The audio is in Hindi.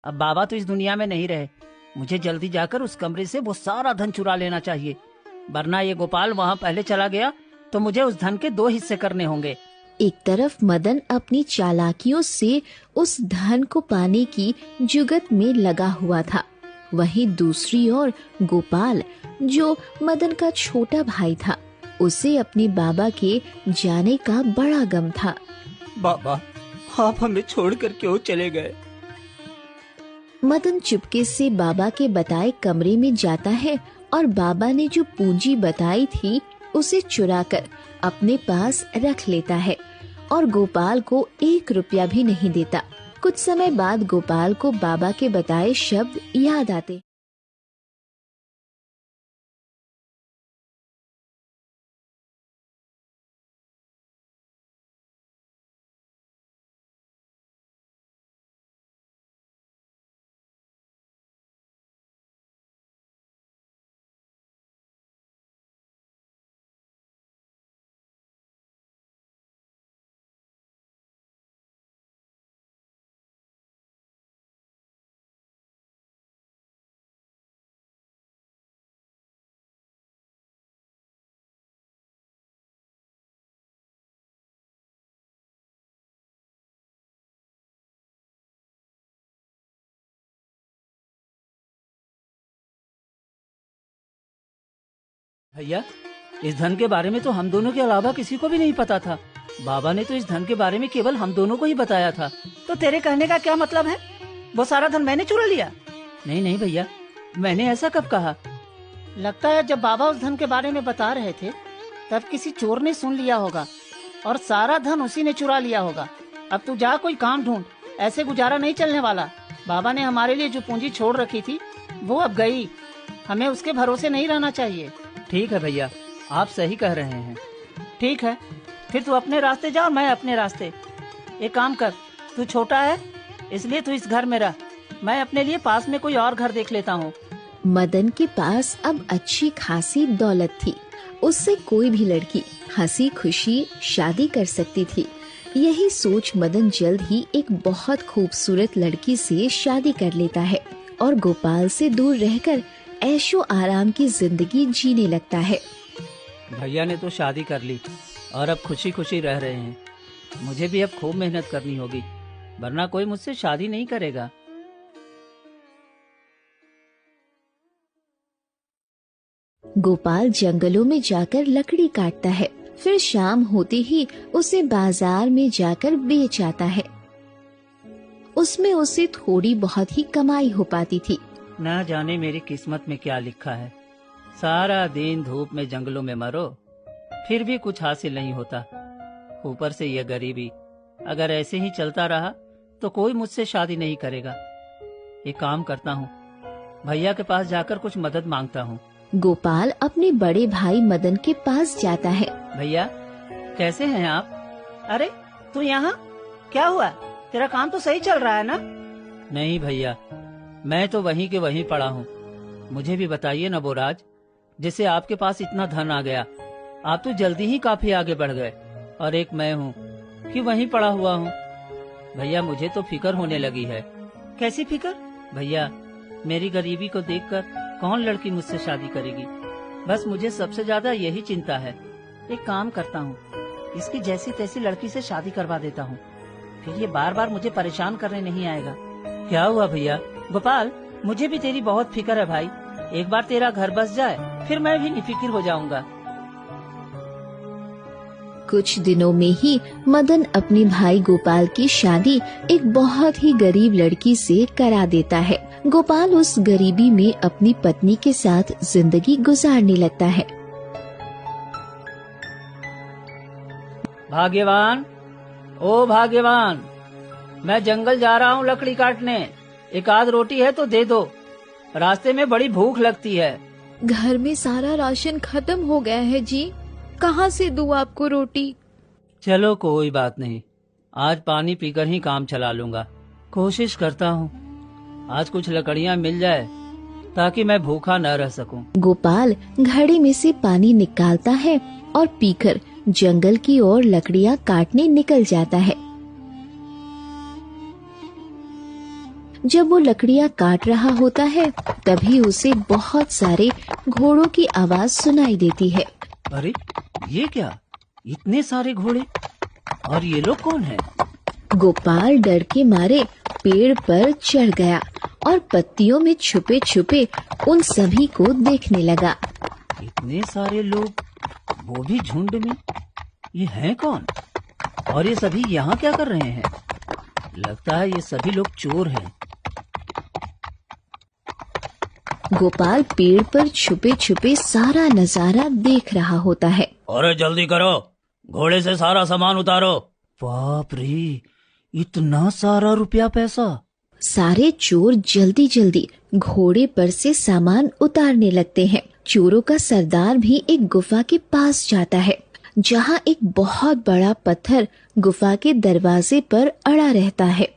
अब बाबा तो इस दुनिया में नहीं रहे। मुझे जल्दी जाकर उस कमरे से वो सारा धन चुरा लेना चाहिए, वरना ये गोपाल वहाँ पहले चला गया तो मुझे उस धन के 2 हिस्से करने होंगे। एक तरफ मदन अपनी चालाकियों से उस धन को पाने की जुगत में लगा हुआ था, वहीं दूसरी ओर गोपाल, जो मदन का छोटा भाई था, उसे अपने बाबा के जाने का बड़ा गम था। बाबा, आप हमें छोड़कर क्यों चले गए? मदन चुपके से बाबा के बताए कमरे में जाता है और बाबा ने जो पूंजी बताई थी उसे चुराकर अपने पास रख लेता है और गोपाल को 1 रुपया भी नहीं देता। कुछ समय बाद गोपाल को बाबा के बताए शब्द याद आते। भैया, इस धन के बारे में तो हम दोनों के अलावा किसी को भी नहीं पता था। बाबा ने तो इस धन के बारे में केवल हम दोनों को ही बताया था। तो तेरे कहने का क्या मतलब है? वो सारा धन मैंने चुरा लिया? नहीं नहीं भैया, मैंने ऐसा कब कहा? लगता है जब बाबा उस धन के बारे में बता रहे थे तब किसी चोर ने सुन लिया होगा और सारा धन उसी ने चुरा लिया होगा। अब तू जा कोई काम ढूंढ, ऐसे गुजारा नहीं चलने वाला। बाबा ने हमारे लिए जो पूंजी छोड़ रखी थी वो अब गई, हमें उसके भरोसे नहीं रहना चाहिए। ठीक है भैया, आप सही कह रहे हैं। ठीक है, फिर तू अपने रास्ते जा और मैं अपने रास्ते। एक काम कर, तू छोटा है इसलिए तू इस घर में रह, मैं अपने लिए पास में कोई और घर देख लेता हूँ। मदन के पास अब अच्छी खासी दौलत थी, उससे कोई भी लड़की हंसी खुशी शादी कर सकती थी। यही सोच मदन जल्द ही एक बहुत खूबसूरत लड़की से शादी कर लेता है और गोपाल से दूर रहकर ऐशो आराम की जिंदगी जीने लगता है। भैया ने तो शादी कर ली और अब खुशी खुशी रह रहे हैं। मुझे भी अब खूब मेहनत करनी होगी, वरना कोई मुझसे शादी नहीं करेगा। गोपाल जंगलों में जाकर लकड़ी काटता है, फिर शाम होते ही उसे बाजार में जाकर बेच आता है। उसमें उसे थोड़ी बहुत ही कमाई हो पाती थी। ना जाने मेरी किस्मत में क्या लिखा है, सारा दिन धूप में जंगलों में मरो फिर भी कुछ हासिल नहीं होता। ऊपर से यह गरीबी, अगर ऐसे ही चलता रहा तो कोई मुझसे शादी नहीं करेगा। एक काम करता हूँ, भैया के पास जाकर कुछ मदद मांगता हूँ। गोपाल अपने बड़े भाई मदन के पास जाता है। भैया, कैसे हैं आप? अरे तू यहाँ, क्या हुआ? तेरा काम तो सही चल रहा है ना? नहीं भैया, मैं तो वहीं के वहीं पड़ा हूँ। मुझे भी बताइए ना बोराज, जिससे आपके पास इतना धन आ गया। आप तो जल्दी ही काफी आगे बढ़ गए और एक मैं हूँ कि वहीं पड़ा हुआ हूँ। भैया, मुझे तो फिक्र होने लगी है। कैसी फिक्र? भैया, मेरी गरीबी को देखकर कौन लड़की मुझसे शादी करेगी? बस मुझे सबसे ज्यादा यही चिंता है। एक काम करता हूँ, इसकी जैसी तैसी लड़की से शादी करवा देता हूँ, फिर ये बार बार मुझे परेशान करने नहीं आएगा। क्या हुआ भैया? गोपाल, मुझे भी तेरी बहुत फिक्र है भाई। एक बार तेरा घर बस जाए फिर मैं भी निफिक्र हो जाऊंगा। कुछ दिनों में ही मदन अपने भाई गोपाल की शादी एक बहुत ही गरीब लड़की से करा देता है। गोपाल उस गरीबी में अपनी पत्नी के साथ जिंदगी गुजारने लगता है। भाग्यवान, ओ भाग्यवान, मैं जंगल जा रहा हूँ लकड़ी काटने। एक आध रोटी है तो दे दो, रास्ते में बड़ी भूख लगती है। घर में सारा राशन खत्म हो गया है जी, कहाँ से दूँ आपको रोटी? चलो कोई बात नहीं, आज पानी पीकर ही काम चला लूंगा। कोशिश करता हूँ आज कुछ लकड़ियाँ मिल जाए ताकि मैं भूखा न रह सकूं। गोपाल घड़े में से पानी निकालता है और पीकर जंगल की ओर लकड़ियाँ काटने निकल जाता है। जब वो लकड़ियाँ काट रहा होता है तभी उसे बहुत सारे घोड़ों की आवाज सुनाई देती है। अरे ये क्या, इतने सारे घोड़े, और ये लोग कौन हैं? गोपाल डर के मारे पेड़ पर चढ़ गया और पत्तियों में छुपे छुपे उन सभी को देखने लगा। इतने सारे लोग, वो भी झुंड में, ये हैं कौन? और ये सभी यहाँ क्या कर रहे हैं? लगता है ये सभी लोग चोर हैं। गोपाल पेड़ पर छुपे छुपे सारा नजारा देख रहा होता है। अरे जल्दी करो, घोड़े से सारा सामान उतारो। बाप रे, इतना सारा रुपया पैसा। सारे चोर जल्दी जल्दी घोड़े पर से सामान उतारने लगते हैं। चोरों का सरदार भी एक गुफा के पास जाता है जहाँ एक बहुत बड़ा पत्थर गुफा के दरवाजे पर अड़ा रहता है।